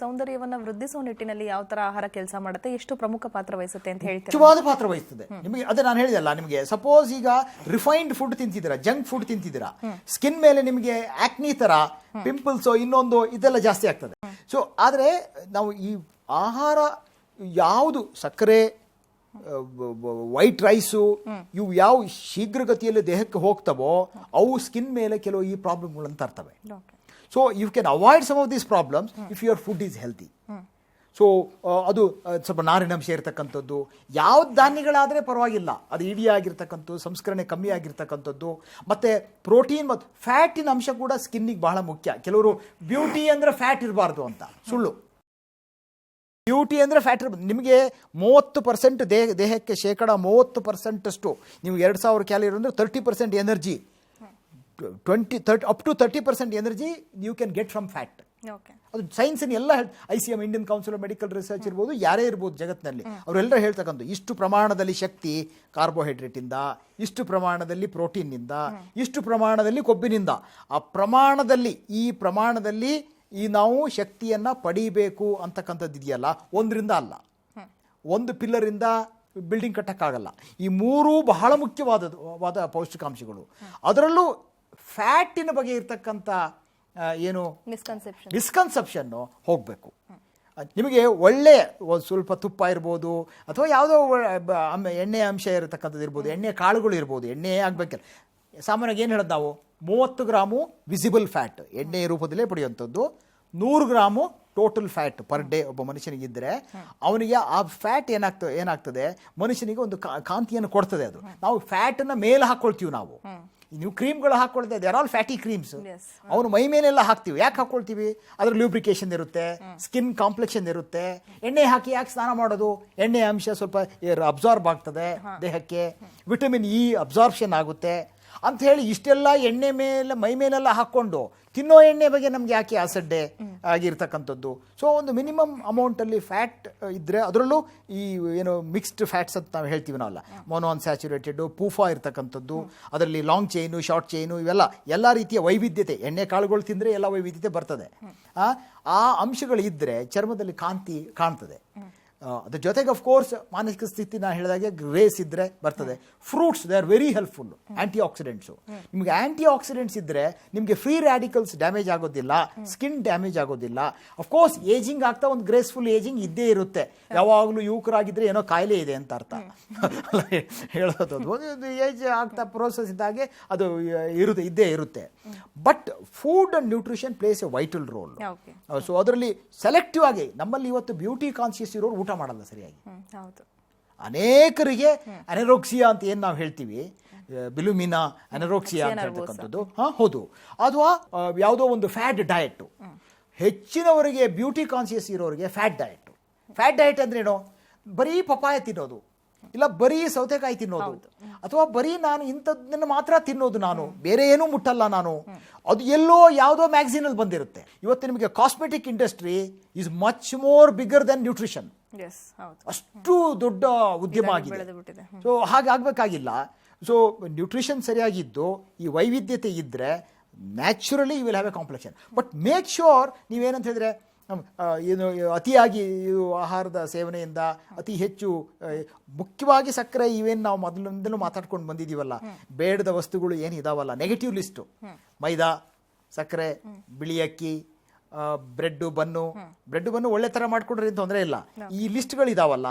ಸೌಂದರ್ಯವನ್ನು ವೃದ್ಧಿಸುವ ನಿಟ್ಟಿನಲ್ಲಿ ಯಾವ ತರ ಆಹಾರ ಕೆಲಸ ಮಾಡುತ್ತೆ, ಎಷ್ಟು ಪ್ರಮುಖ ಪಾತ್ರ ವಹಿಸುತ್ತೆ ಅಂತ ಹೇಳ್ತೀರಾ? ಮುಖ್ಯವಾದ ಪಾತ್ರ ವಹಿಸ್ತದೆ. ನಿಮಗೆ ಅದೇ ನಾನು ಹೇಳಿದಲ್ಲ, ನಿಮಗೆ ಸಪೋಸ್ ಈಗ ರಿಫೈನ್ಡ್ ಫುಡ್ ತಿಂತಿದ್ದೀರಾ, ಜಂಕ್ ಫುಡ್ ತಿಂತಿದ್ದೀರಾ, ಸ್ಕಿನ್ ಮೇಲೆ ನಿಮಗೆ ಆಕ್ನಿ ತರ ಪಿಂಪಲ್ಸ್ ಇನ್ನೊಂದು ಇದೆಲ್ಲ ಜಾಸ್ತಿ ಆಗ್ತದೆ. ಸೊ ಆದರೆ ನಾವು ಈ ಆಹಾರ ಯಾವುದು ಸಕ್ಕರೆ, ವೈಟ್ ರೈಸು, ಇವು ಯಾವ ಶೀಘ್ರಗತಿಯಲ್ಲಿ ದೇಹಕ್ಕೆ ಹೋಗ್ತವೋ ಅವು ಸ್ಕಿನ್ ಮೇಲೆ ಕೆಲವು ಈ ಪ್ರಾಬ್ಲಮ್ಗಳನ್ನು ತರ್ತವೆ. So you can avoid some of these problems if your food is healthy. So ಅದು ಸ್ವಲ್ಪ ನಾರಿನಂಶ ಇರತಕ್ಕಂಥದ್ದು, ಯಾವ ಧಾನ್ಯಗಳಾದರೆ ಪರವಾಗಿಲ್ಲ, ಅದು ಇಡಿಯಾಗಿರ್ತಕ್ಕಂಥದ್ದು, ಸಂಸ್ಕರಣೆ ಕಮ್ಮಿ ಆಗಿರ್ತಕ್ಕಂಥದ್ದು, ಮತ್ತು ಪ್ರೋಟೀನ್ ಮತ್ತು ಫ್ಯಾಟಿನ ಅಂಶ ಕೂಡ ಸ್ಕಿನ್ನಿಗೆ ಬಹಳ ಮುಖ್ಯ. ಕೆಲವರು ಬ್ಯೂಟಿ ಅಂದರೆ ಫ್ಯಾಟ್ ಇರಬಾರ್ದು ಅಂತ, ಸುಳ್ಳು. ಬ್ಯೂಟಿ ಅಂದರೆ ಫ್ಯಾಟ್ ಇರ್ಬೋದು. ನಿಮಗೆ 30% ದೇಹಕ್ಕೆ 30% ನೀವು 2000 ಕ್ಯಾಲರಿ ಅಂದರೆ 30% energy, 30% energy you can get from fat. Okay. ಅದು ಸೈನ್ಸಿನ ಎಲ್ಲ ICM Indian Council of Medical Research ಇರ್ಬೋದು, ಯಾರೇ ಇರ್ಬೋದು ಜಗತ್ತಿನಲ್ಲಿ, ಅವರೆಲ್ಲರೂ ಹೇಳ್ತಕ್ಕಂಥ ಇಷ್ಟು ಪ್ರಮಾಣದಲ್ಲಿ ಶಕ್ತಿ ಕಾರ್ಬೋಹೈಡ್ರೇಟಿಂದ, ಇಷ್ಟು ಪ್ರಮಾಣದಲ್ಲಿ ಪ್ರೋಟೀನ್ನಿಂದ, ಇಷ್ಟು ಪ್ರಮಾಣದಲ್ಲಿ ಕೊಬ್ಬಿನಿಂದ, ಈ ಪ್ರಮಾಣದಲ್ಲಿ ನಾವು ಶಕ್ತಿಯನ್ನು ಪಡೀಬೇಕು ಅಂತಕ್ಕಂಥದ್ದು ಇದೆಯಲ್ಲ, ಒಂದರಿಂದ ಅಲ್ಲ, ಒಂದು ಪಿಲ್ಲರಿಂದ ಬಿಲ್ಡಿಂಗ್ ಕಟ್ಟಕ್ಕಾಗಲ್ಲ. ಈ ಮೂರೂ ಬಹಳ ಮುಖ್ಯವಾದ ಪೌಷ್ಟಿಕಾಂಶಗಳು. ಅದರಲ್ಲೂ ಫ್ಯಾಟಿನ ಬಗ್ಗೆ ಇರ್ತಕ್ಕಂಥ ಏನು ಮಿಸ್ಕನ್ಸೆಪ್ಷನ್ನು ಹೋಗಬೇಕು. ನಿಮಗೆ ಒಳ್ಳೆ ಒಂದು ಸ್ವಲ್ಪ ತುಪ್ಪ ಇರ್ಬೋದು, ಅಥವಾ ಯಾವುದೋ ಎಣ್ಣೆ ಅಂಶ ಇರತಕ್ಕಂಥದ್ದು ಇರ್ಬೋದು, ಎಣ್ಣೆ ಕಾಳುಗಳು ಇರ್ಬೋದು, ಎಣ್ಣೆ ಆಗಬೇಕಲ್ಲ. ಸಾಮಾನ್ಯವಾಗಿ ಏನು ಹೇಳೋದು ನಾವು, 30 ಗ್ರಾಮು ವಿಸಿಬಲ್ ಫ್ಯಾಟ್ ಎಣ್ಣೆ ರೂಪದಲ್ಲೇ ಪಡೆಯುವಂಥದ್ದು, 100 gram total fat per day ಒಬ್ಬ ಮನುಷ್ಯನಿಗಿದ್ದರೆ ಅವನಿಗೆ ಆ ಫ್ಯಾಟ್ ಏನಾಗ್ತದೆ ಮನುಷ್ಯನಿಗೆ ಒಂದು ಕಾಂತಿಯನ್ನು ಕೊಡ್ತದೆ. ಅದು ನಾವು ಫ್ಯಾಟನ್ನು ಮೇಲೆ ಹಾಕ್ಕೊಳ್ತೀವಿ. ನೀವು ಕ್ರೀಮ್ಗಳು ಹಾಕ್ಕೊಳ್ತಾ ದೇರ್ ಆಲ್ ಫ್ಯಾಟಿ ಕ್ರೀಮ್ಸ್. ಅವನು ಮೈ ಮೇಲೆಲ್ಲ ಹಾಕ್ತೀವಿ. ಯಾಕೆ ಹಾಕ್ಕೊಳ್ತೀವಿ? ಅದ್ರ ಲ್ಯೂಬ್ರಿಕೇಶನ್ ಇರುತ್ತೆ, ಸ್ಕಿನ್ ಕಾಂಪ್ಲೆಕ್ಷನ್ ಇರುತ್ತೆ. ಎಣ್ಣೆ ಹಾಕಿ ಯಾಕೆ ಸ್ನಾನ ಮಾಡೋದು? ಎಣ್ಣೆ ಅಂಶ ಸ್ವಲ್ಪ ಅಬ್ಸಾರ್ಬ್ ಆಗ್ತದೆ ದೇಹಕ್ಕೆ, ವಿಟಮಿನ್ ಇ ಅಬ್ಸಾರ್ಪ್ಷನ್ ಆಗುತ್ತೆ ಅಂತ ಹೇಳಿ ಇಷ್ಟೆಲ್ಲ ಎಣ್ಣೆ ಮೇಲೆ ಮೈ ಮೇಲೆಲ್ಲ ಹಾಕ್ಕೊಂಡು ತಿನ್ನೋ ಎಣ್ಣೆ ಬಗ್ಗೆ ನಮ್ಗೆ ಯಾಕೆ ಆಸಡ್ಡೆ ಆಗಿರ್ತಕ್ಕಂಥದ್ದು? ಸೊ ಒಂದು ಮಿನಿಮಮ್ ಅಮೌಂಟಲ್ಲಿ ಫ್ಯಾಟ್ ಇದ್ದರೆ, ಅದರಲ್ಲೂ ಈ ಏನು ಮಿಕ್ಸ್ಡ್ ಫ್ಯಾಟ್ಸ್ ಅಂತ ನಾವು ಹೇಳ್ತೀವಿ ನಾವಲ್ಲ, ಮೊನೋಅನ್ಸ್ಯಾಚುರೇಟೆಡ್, ಪೂಫಾ ಇರ್ತಕ್ಕಂಥದ್ದು, ಅದರಲ್ಲಿ ಲಾಂಗ್ ಚೈನು, ಶಾರ್ಟ್ ಚೈನು, ಇವೆಲ್ಲ ಎಲ್ಲ ರೀತಿಯ ವೈವಿಧ್ಯತೆ, ಎಣ್ಣೆ ಕಾಳುಗಳು ತಿಂದರೆ ಎಲ್ಲ ವೈವಿಧ್ಯತೆ ಬರ್ತದೆ. ಆ ಅಂಶಗಳು ಇದ್ದರೆ ಚರ್ಮದಲ್ಲಿ ಕಾಂತಿ ಕಾಣ್ತದೆ. ಅದ್ರ ಜೊತೆಗೆ ಅಫ್ಕೋರ್ಸ್ ಮಾನಸಿಕ ಸ್ಥಿತಿ ನಾನು ಹೇಳಿದಾಗೆ ಗ್ರೇಸ್ ಇದ್ದರೆ ಬರ್ತದೆ. Fruits they are very helpful, anti accidents. ನಿಮಗೆ ಆ್ಯಂಟಿ ಆಕ್ಸಿಡೆಂಟ್ಸ್ ಇದ್ದರೆ ನಿಮಗೆ ಫ್ರೀ ರ್ಯಾಡಿಕಲ್ಸ್ ಡ್ಯಾಮೇಜ್ ಆಗೋದಿಲ್ಲ, ಸ್ಕಿನ್ ಡ್ಯಾಮೇಜ್ ಆಗೋದಿಲ್ಲ. ಅಫ್ಕೋರ್ಸ್ ಏಜಿಂಗ್ ಆಗ್ತಾ ಒಂದು ಗ್ರೇಸ್ಫುಲ್ ಏಜಿಂಗ್ ಇದ್ದೇ ಇರುತ್ತೆ. ಯಾವಾಗಲೂ ಯುವಕರಾಗಿದ್ದರೆ ಏನೋ ಕಾಯಿಲೆ ಇದೆ ಅಂತ ಅರ್ಥ ಹೇಳೋದು. ಏಜ್ ಆಗ್ತಾ ಪ್ರೋಸೆಸ್ ಇದ್ದಾಗೆ ಅದು ಇದ್ದೇ ಇರುತ್ತೆ. But food and nutrition place a vital roll. So ಅದರಲ್ಲಿ ಸೆಲೆಕ್ಟಿವ್ ಆಗಿ ನಮ್ಮಲ್ಲಿ ಇವತ್ತು ಬ್ಯೂಟಿ ಕಾನ್ಶಿಯಸ್ ಇರೋರು ಊಟ ಮಾಡಲ್ಲ ಸರಿಯಾಗಿ. ಅನೇಕರಿಗೆ ಅನೆರೋಕ್ಸಿಯಾ ಅಂತ ಏನು ನಾವು ಹೇಳ್ತೀವಿ, ಬಿಲುಮಿನಾ ಅನೆರೋಕ್ಸಿಯಾ ಅಂತ ಹೇಳ್ತಕ್ಕಂಥದ್ದು, ಹೌದು, ಅಥವಾ ಯಾವುದೋ ಒಂದು ಫ್ಯಾಟ್ ಡಯಟ್. ಹೆಚ್ಚಿನವರಿಗೆ ಬ್ಯೂಟಿ ಕಾನ್ಶಿಯಸ್ ಇರೋರಿಗೆ ಫ್ಯಾಟ್ ಡಯಟ್ ಅಂದ್ರೇನು? ಬರೀ ಪಪಾಯ ತಿನ್ನೋದು, ಇಲ್ಲ ಬರೀ ಸೌತೆಕಾಯಿ ತಿನ್ನೋದು, ಅಥವಾ ಬರೀ ನಾನು ಇಂಥದ್ದನ್ನು ಮಾತ್ರ ತಿನ್ನೋದು, ನಾನು ಬೇರೆ ಏನೂ ಮುಟ್ಟಲ್ಲ ನಾನು. ಅದು ಎಲ್ಲೋ ಯಾವುದೋ ಮ್ಯಾಗಝೀನಲ್ಲಿ ಬಂದಿರುತ್ತೆ. ಇವತ್ತು ನಿಮಗೆ cosmetic industry is much more bigger then nutrition. ಅಷ್ಟು ದೊಡ್ಡ ಉದ್ಯಮ ಆಗಿದೆ. ಸೊ ಹಾಗಾಗಬೇಕಾಗಿಲ್ಲ. ಸೊ ನ್ಯೂಟ್ರಿಷನ್ ಸರಿಯಾಗಿದ್ದು ಈ ವೈವಿಧ್ಯತೆ ಇದ್ದರೆ naturally you will have a complexion. But make sure ನೀವೇನಂತ ಹೇಳಿದ್ರೆ ಏನು ಅತಿಯಾಗಿ ಆಹಾರದ ಸೇವನೆಯಿಂದ ಅತಿ ಹೆಚ್ಚು ಮುಖ್ಯವಾಗಿ ಸಕ್ಕರೆ, ಇವೇನು ನಾವು ಮೊದಲಿಂದಲೂ ಮಾತಾಡ್ಕೊಂಡು ಬಂದಿದ್ದೀವಲ್ಲ, ಬೇಡದ ವಸ್ತುಗಳು ಏನಿದಾವಲ್ಲ, ನೆಗೆಟಿವ್ ಲಿಸ್ಟು, ಮೈದಾ, ಸಕ್ಕರೆ, ಬಿಳಿ ಅಕ್ಕಿ, ಬ್ರೆಡ್ಡು ಬನ್ನು ಒಳ್ಳೆ ಥರ ಮಾಡಿಕೊಡ್ರಿ ಅಂತ ತೊಂದರೆ ಇಲ್ಲ. ಈ ಲಿಸ್ಟ್ಗಳಿದಾವಲ್ಲ,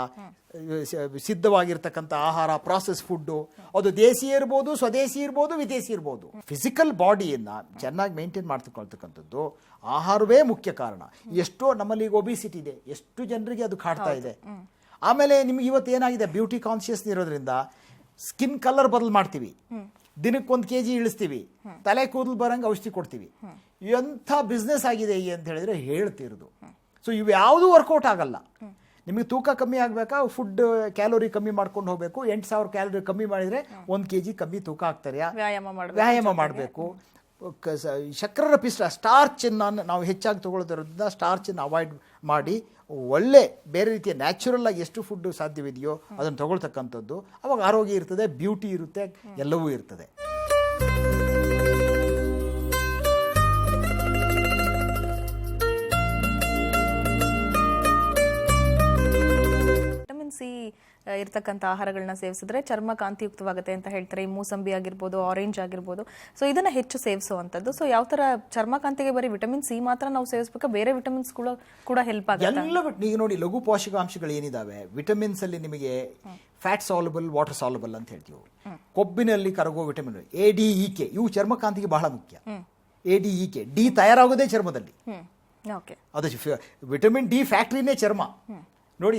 ಸಿದ್ಧವಾಗಿರ್ತಕ್ಕಂಥ ಆಹಾರ, ಪ್ರಾಸೆಸ್ ಫುಡ್ಡು, ಅದು ದೇಸಿ ಇರ್ಬೋದು, ಸ್ವದೇಶಿ ಇರ್ಬೋದು, ವಿದೇಶಿ ಇರ್ಬೋದು. ಫಿಸಿಕಲ್ ಬಾಡಿಯನ್ನು ಚೆನ್ನಾಗಿ ಮೇಂಟೈನ್ ಮಾಡ್ತಕ್ಕಂಥದ್ದು ಆಹಾರವೇ ಮುಖ್ಯ ಕಾರಣ. ಎಷ್ಟೋ ನಮ್ಮಲ್ಲಿ ಈಗ ಒಬಿಸಿಟಿ ಇದೆ, ಎಷ್ಟು ಜನರಿಗೆ ಅದು ಕಾಡ್ತಾ ಇದೆ. ಆಮೇಲೆ ನಿಮ್ಗೆ ಇವತ್ತು ಏನಾಗಿದೆ, ಬ್ಯೂಟಿ ಕಾನ್ಶಿಯಸ್ ಇರೋದ್ರಿಂದ ಸ್ಕಿನ್ ಕಲರ್ ಬದಲು ಮಾಡ್ತೀವಿ, ದಿನಕ್ಕೆ 1 kg ಇಳಿಸ್ತೀವಿ, ತಲೆ ಕೂದಲು ಬರಂಗೆ ಔಷಧಿ ಕೊಡ್ತೀವಿ. ಎಂಥ ಬಿಸ್ನೆಸ್ ಆಗಿದೆ ಅಂತ ಹೇಳಿದ್ರೆ ಹೇಳ್ತಿರೋದು. ಸೊ ಇವು ಯಾವುದೂ ವರ್ಕೌಟ್ ಆಗಲ್ಲ. ನಿಮಗೆ ತೂಕ ಕಮ್ಮಿ ಆಗಬೇಕಾ, ಫುಡ್ ಕ್ಯಾಲೋರಿ ಕಮ್ಮಿ ಮಾಡ್ಕೊಂಡು ಹೋಗಬೇಕು. 8000 ಕ್ಯಾಲೋರಿ ಕಮ್ಮಿ ಮಾಡಿದರೆ 1 kg ಕಮ್ಮಿ ತೂಕ ಆಗ್ತಾರೆ. ವ್ಯಾಯಾಮ ಮಾಡಬೇಕು. ಶರ್ಕರ ಪಿಷ್ಟ, ಸ್ಟಾರ್ಚನ್ನು ನಾವು ಹೆಚ್ಚಾಗಿ ತೊಗೊಳ್ಳೋದ್ರಿಂದ ಸ್ಟಾರ್ಚನ್ನು ಅವಾಯ್ಡ್ ಮಾಡಿ ಒಳ್ಳೆ ಬೇರೆ ರೀತಿಯ ನ್ಯಾಚುರಲ್ ಆಗಿ ಎಷ್ಟು ಫುಡ್ ಸಾಧ್ಯವಿದೆಯೋ ಅದನ್ನು ತಗೊಳ್ತಕ್ಕಂಥದ್ದು. ಅವಾಗ ಆರೋಗ್ಯ ಇರ್ತದೆ, ಬ್ಯೂಟಿ ಇರುತ್ತೆ, ಎಲ್ಲವೂ ಇರ್ತದೆ. ವಿಟಮಿನ್ ಸಿ ಇರ್ತಕ್ಕಂಥ ಆಹಾರಗಳನ್ನ ಸೇವಿಸಿದ್ರೆ ಚರ್ಮ ಕಾಂತಿಯುಕ್ತವಾಗುತ್ತೆ ಅಂತ ಹೇಳ್ತಾರೆ. ಈ ಮೂಸಂಬಿ ಆಗಿರ್ಬೋದು, ಆರೆಂಜ್ ಆಗಿರ್ಬೋದು, ಸೊ ಇದನ್ನ ಹೆಚ್ಚು ಸೇವಿಸುವಂಥದ್ದು. ಸೊ ಯಾವ ತರ ಚರ್ಮ ಕಾಂತಿಗೆ ಬರೀ ವಿಟಮಿನ್ ಸಿ ಮಾತ್ರ ನಾವು ಸೇವಿಸಬೇಕಾ, ಬೇರೆ ವಿಟಮಿನ್ಸ್ ಕೂಡ ಹೆಲ್ಪ್ ಆಗುತ್ತೆ? ಎಲ್ಲ ಈಗ ನೋಡಿ, ಲಘು ಪೋಷಕಾಂಶಗಳು ಏನಿದಾವೆ ವಿಟಮಿನ್ಸ್ ಅಲ್ಲಿ ನಿಮಗೆ ಫ್ಯಾಟ್ ಸಾಲ್ಯುಬಲ್, ವಾಟರ್ ಸಾಲ್ಯುಬಲ್ ಅಂತ ಹೇಳ್ತೀವಿ. ಕೊಬ್ಬಿನಲ್ಲಿ ಕರಗುವ ವಿಟಮಿನ್ ADEK ಇವು ಚರ್ಮ ಕಾಂತಿಗೆ ಬಹಳ ಮುಖ್ಯ. ADEK, ಡಿ ತಯಾರಾಗೋದೇ ಚರ್ಮದಲ್ಲಿ. ಅದು ವಿಟಮಿನ್ ಡಿ ಫ್ಯಾಕ್ಟ್ರಿನೇ ಚರ್ಮ. ನೋಡಿ,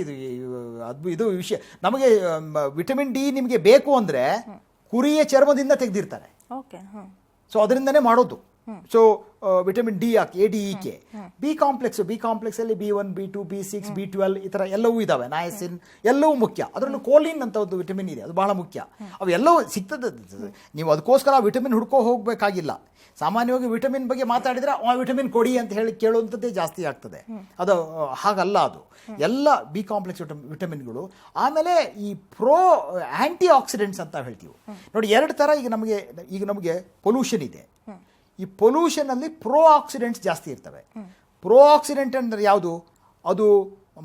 ಇದು ವಿಷಯ. ನಮಗೆ ವಿಟಮಿನ್ ಡಿ ನಿಮಗೆ ಬೇಕು ಅಂದರೆ ಕುರಿಯ ಚರ್ಮದಿಂದ ತೆಗೆದಿರ್ತಾರೆ. ಸೊ ಅದರಿಂದನೇ ಮಾಡೋದು. ಸೊ ವಿಟಮಿನ್ ಡಿ ಹಾಕಿ ADEK. ಬಿ ಕಾಂಪ್ಲೆಕ್ಸ್ ಅಲ್ಲಿ B1 B2 B6 B12 ಈ ಥರ ಎಲ್ಲವೂ ಇದಾವೆ. ನಯಾಸಿನ್ ಎಲ್ಲವೂ ಮುಖ್ಯ. ಅದರಲ್ಲೂ ಕೋಲಿನ್ ಅಂತ ಒಂದು ವಿಟಮಿನ್ ಇದೆ, ಅದು ಬಹಳ ಮುಖ್ಯ. ಅವೆಲ್ಲವೂ ಸಿಗ್ತದೆ. ನೀವು ಅದಕ್ಕೋಸ್ಕರ ವಿಟಮಿನ್ ಹುಡ್ಕೋ ಹೋಗಬೇಕಾಗಿಲ್ಲ. ಸಾಮಾನ್ಯವಾಗಿ ವಿಟಮಿನ್ ಬಗ್ಗೆ ಮಾತಾಡಿದರೆ ವಿಟಮಿನ್ ಕೊಡಿ ಅಂತ ಹೇಳಿ ಕೇಳುವಂಥದ್ದೇ ಜಾಸ್ತಿ ಆಗ್ತದೆ. ಅದು ಹಾಗಲ್ಲ. ಅದು ಎಲ್ಲ ಬಿ ಕಾಂಪ್ಲೆಕ್ಸ್ ವಿಟಮಿನ್ಗಳು. ಆಮೇಲೆ ಈ ಆಂಟಿ ಆಕ್ಸಿಡೆಂಟ್ಸ್ ಅಂತ ಹೇಳ್ತೀವಿ ನೋಡಿ. ಎರಡು ಥರ ಈಗ ನಮಗೆ ಪೊಲ್ಯೂಷನ್ ಇದೆ. ಈ ಪೊಲ್ಯೂಷನಲ್ಲಿ ಆಕ್ಸಿಡೆಂಟ್ಸ್ ಜಾಸ್ತಿ ಇರ್ತವೆ. ಆಕ್ಸಿಡೆಂಟ್ ಅಂದರೆ ಯಾವುದು? ಅದು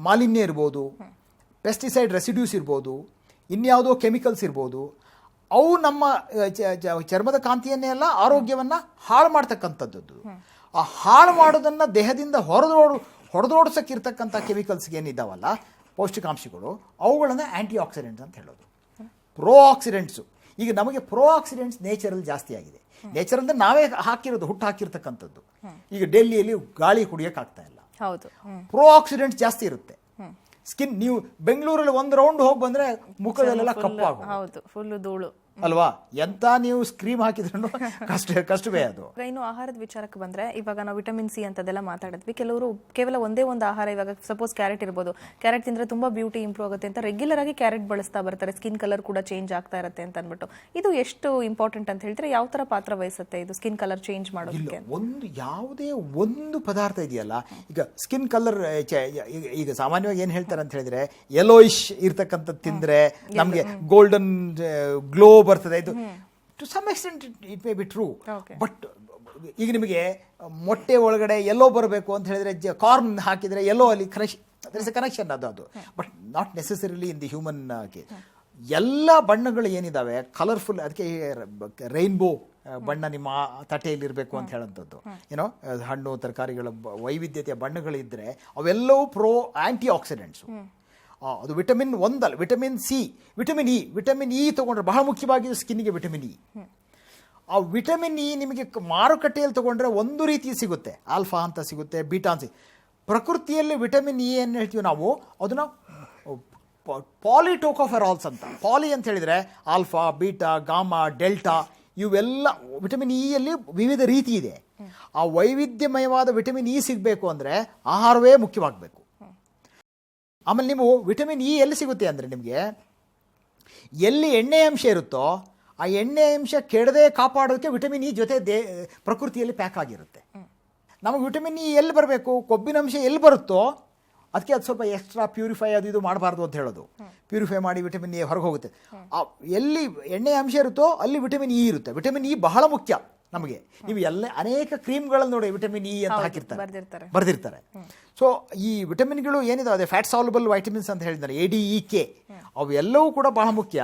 ಮಾಲಿನ್ಯ ಇರ್ಬೋದು, ಪೆಸ್ಟಿಸೈಡ್ ರೆಸಿಡ್ಯೂಸ್ ಇರ್ಬೋದು, ಇನ್ಯಾವುದೋ ಕೆಮಿಕಲ್ಸ್ ಇರ್ಬೋದು. ಅವು ನಮ್ಮ ಚರ್ಮದ ಕಾಂತಿಯನ್ನೇ ಎಲ್ಲ ಆರೋಗ್ಯವನ್ನು ಹಾಳು ಮಾಡ್ತಕ್ಕಂಥದ್ದು. ಆ ಹಾಳು ಮಾಡೋದನ್ನು ದೇಹದಿಂದ ಹೊಡೆದೋಡಿಸೋಕ್ಕಿರ್ತಕ್ಕಂಥ ಕೆಮಿಕಲ್ಸ್ಗೆ ಏನಿದ್ದಾವಲ್ಲ, ಪೌಷ್ಟಿಕಾಂಶಗಳು, ಅವುಗಳನ್ನು ಆ್ಯಂಟಿ ಆಕ್ಸಿಡೆಂಟ್ಸ್ ಅಂತ ಹೇಳೋದು. ಆಕ್ಸಿಡೆಂಟ್ಸು ಈಗ ನಮಗೆ ಆಕ್ಸಿಡೆಂಟ್ಸ್ ನೇಚರಲ್ಲಿ ಜಾಸ್ತಿ ಆಗಿದೆ. ನೇಚರ್ ಅಂದರೆ ನಾವೇ ಹುಟ್ಟು ಹಾಕಿರ್ತಕ್ಕಂಥದ್ದು. ಈಗ ಡೆಲ್ಲಿಯಲ್ಲಿ ಗಾಳಿ ಕುಡಿಯೋಕ್ಕಾಗ್ತಾ ಇಲ್ಲ. ಹೌದು. ಆಕ್ಸಿಡೆಂಟ್ಸ್ ಜಾಸ್ತಿ ಇರುತ್ತೆ. ಸ್ಕಿನ್, ನೀವು ಬೆಂಗಳೂರಲ್ಲಿ ಒಂದು ರೌಂಡ್ ಹೋಗಿ ಬಂದ್ರೆ ಮುಖದಲ್ಲೆಲ್ಲ ಕಪ್ಪಾಗ, ಹೌದು, ಫುಲ್ ಧೂಳು ಅಲ್ವಾ? ಎಂತ ನೀವು ಸ್ಕ್ರೀಮ್ ಹಾಕಿದ್ರು ಕಷ್ಟವೇ ಅದು. ಇನ್ನು ಆಹಾರದ ವಿಚಾರಕ್ಕೆ ಬಂದ್ರೆ, ಇವಾಗ ನಾವು ವಿಟಮಿನ್ ಸಿ ಅಂತದೆಲ್ಲ ಮಾತಾಡಿದ್ವಿ. ಕೆಲವರು ಕೇವಲ ಒಂದೇ ಒಂದು ಆಹಾರ, ಇವಾಗ ಸಪೋಸ್ ಕ್ಯಾರೆಟ್ ಇರ್ಬೋದು, ಕ್ಯಾರೆಟ್ ತಿಂದ್ರೆ ತುಂಬಾ ಬ್ಯೂಟಿ ಇಂಪ್ರೂವ್ ಆಗುತ್ತೆ ಅಂತ ರೆಗ್ಯುಲರ್ ಆಗಿ ಕ್ಯಾರೆಟ್ ಬಳಸ್ತಾ ಬರ್ತಾರೆ. ಸ್ಕಿನ್ ಕಲರ್ ಕೂಡ ಚೇಂಜ್ ಆಗ್ತಾ ಇರುತ್ತೆ ಅಂತ ಅಂದ್ಬಿಟ್ಟು, ಇದು ಎಷ್ಟು ಇಂಪಾರ್ಟೆಂಟ್ ಅಂತ ಹೇಳ್ತಾರೆ? ಯಾವ ತರ ಪಾತ್ರ ವಹಿಸುತ್ತೆ ಇದು ಸ್ಕಿನ್ ಕಲರ್ ಚೇಂಜ್ ಮಾಡೋದಕ್ಕೆ? ಯಾವುದೇ ಒಂದು ಪದಾರ್ಥ ಇದೆಯಲ್ಲ, ಈಗ ಸ್ಕಿನ್ ಕಲರ್ ಈಗ ಸಾಮಾನ್ಯವಾಗಿ ಏನ್ ಹೇಳ್ತಾರೆ ಅಂತ ಹೇಳಿದ್ರೆ, ಯೆಲ್ಲೋಯಿಶ್ ಇರ್ತಕ್ಕಂಥದ್ದು ತಿಂದ್ರೆ ನಮ್ಗೆ ಗೋಲ್ಡನ್ ಗ್ಲೋ ಬರ್ತದೆ. ಇದು to some extent it may be true. But ಈಗ ನಿಮಗೆ ಮೊಟ್ಟೆ ಒಳಗಡೆ ಎಲ್ಲೋ ಬರಬೇಕು ಅಂತ ಹೇಳಿದ್ರೆ, ಕಾರ್ನ್ ಹಾಕಿದ್ರೆ ಎಲ್ಲೋ ಅಲ್ಲಿ ಕನೆಕ್ಷನ್ ಅದು. But not necessarily in the human case. ಎಲ್ಲ ಬಣ್ಣಗಳು ಏನಿದಾವೆ ಕಲರ್ಫುಲ್, ಅದಕ್ಕೆ ರೈನ್ಬೋ ಬಣ್ಣ ನಿಮ್ಮ ತಟ್ಟೆಯಲ್ಲಿರಬೇಕು ಅಂತ ಹೇಳೋಂಥದ್ದು. ಏನೋ ಹಣ್ಣು ತರಕಾರಿಗಳ ವೈವಿಧ್ಯತೆಯ ಬಣ್ಣಗಳಿದ್ರೆ ಅವೆಲ್ಲವೂ ಆಂಟಿ ಆಕ್ಸಿಡೆಂಟ್ಸು. ಅದು ವಿಟಮಿನ್ ಒಂದಲ್ಲ, ವಿಟಮಿನ್ ಸಿ, ವಿಟಮಿನ್ ಇ ತಗೊಂಡ್ರೆ ಬಹಳ ಮುಖ್ಯವಾಗಿ ಸ್ಕಿನ್ನಿಗೆ ವಿಟಮಿನ್ ಇ. ಆ ವಿಟಮಿನ್ ಇ ನಿಮಗೆ ಮಾರುಕಟ್ಟೆಯಲ್ಲಿ ತಗೊಂಡ್ರೆ ಒಂದು ರೀತಿ ಸಿಗುತ್ತೆ, ಆಲ್ಫಾ ಅಂತ ಸಿಗುತ್ತೆ, ಬೀಟಾ ಅಂತ. ಪ್ರಕೃತಿಯಲ್ಲಿ ವಿಟಮಿನ್ ಇ ಏನು ಹೇಳ್ತೀವಿ ನಾವು, ಅದನ್ನು ಪಾಲಿಟೋಕೋಫೆರಾಲ್ಸ್ ಅಂತ. ಪಾಲಿ ಅಂತ ಹೇಳಿದರೆ ಆಲ್ಫಾ, ಬೀಟಾ, ಗಾಮಾ, ಡೆಲ್ಟಾ, ಇವೆಲ್ಲ ವಿಟಮಿನ್ ಇಯಲ್ಲಿ ವಿವಿಧ ರೀತಿ ಇದೆ. ಆ ವೈವಿಧ್ಯಮಯವಾದ ವಿಟಮಿನ್ ಇ ಸಿಗಬೇಕು ಅಂದರೆ ಆಹಾರವೇ ಮುಖ್ಯವಾಗಬೇಕು. ಆಮೇಲೆ ನೀವು ವಿಟಮಿನ್ ಇ ಎಲ್ಲಿ ಸಿಗುತ್ತೆ ಅಂದರೆ, ನಿಮಗೆ ಎಲ್ಲಿ ಎಣ್ಣೆ ಅಂಶ ಇರುತ್ತೋ ಆ ಎಣ್ಣೆ ಅಂಶ ಕೆಡದೆ ಕಾಪಾಡೋದಕ್ಕೆ ವಿಟಮಿನ್ ಇ ಜೊತೆ ಪ್ರಕೃತಿಯಲ್ಲಿ ಪ್ಯಾಕ್ ಆಗಿರುತ್ತೆ. ನಮಗೆ ವಿಟಮಿನ್ ಇ ಎಲ್ಲಿ ಬರಬೇಕು, ಕೊಬ್ಬಿನ ಅಂಶ ಎಲ್ಲಿ ಬರುತ್ತೋ ಅದಕ್ಕೆ ಅದು ಸ್ವಲ್ಪ ಎಕ್ಸ್ಟ್ರಾ ಪ್ಯೂರಿಫೈ ಅದು ಇದು ಮಾಡಬಾರ್ದು ಅಂತ ಹೇಳೋದು. ಪ್ಯೂರಿಫೈ ಮಾಡಿ ವಿಟಮಿನ್ ಇ ಹೊರಗೆ ಹೋಗುತ್ತೆ. ಎಲ್ಲಿ ಎಣ್ಣೆ ಅಂಶ ಇರುತ್ತೋ ಅಲ್ಲಿ ವಿಟಮಿನ್ ಇ ಇರುತ್ತೆ. ವಿಟಮಿನ್ ಇ ಬಹಳ ಮುಖ್ಯ ನಮಗೆ. ನೀವು ಅನೇಕ ಕ್ರೀಮ್ಗಳನ್ನು ನೋಡಿ ವಿಟಮಿನ್ ಇ ಅಂತ ಹಾಕಿರ್ತಾರೆ, ಬರೆದಿರ್ತಾರೆ. ಸೊ ಈ ವಿಟಮಿನ್ಗಳು ಏನಿದಾವೆ, ಅದೇ ಫ್ಯಾಟ್ ಸಾಲ್ಯುಬಲ್ ವೈಟಮಿನ್ಸ್ ಅಂತ ಹೇಳಿದ್ದಾರೆ, ADEK, ಅವು ಎಲ್ಲವೂ ಕೂಡ ಬಹಳ ಮುಖ್ಯ.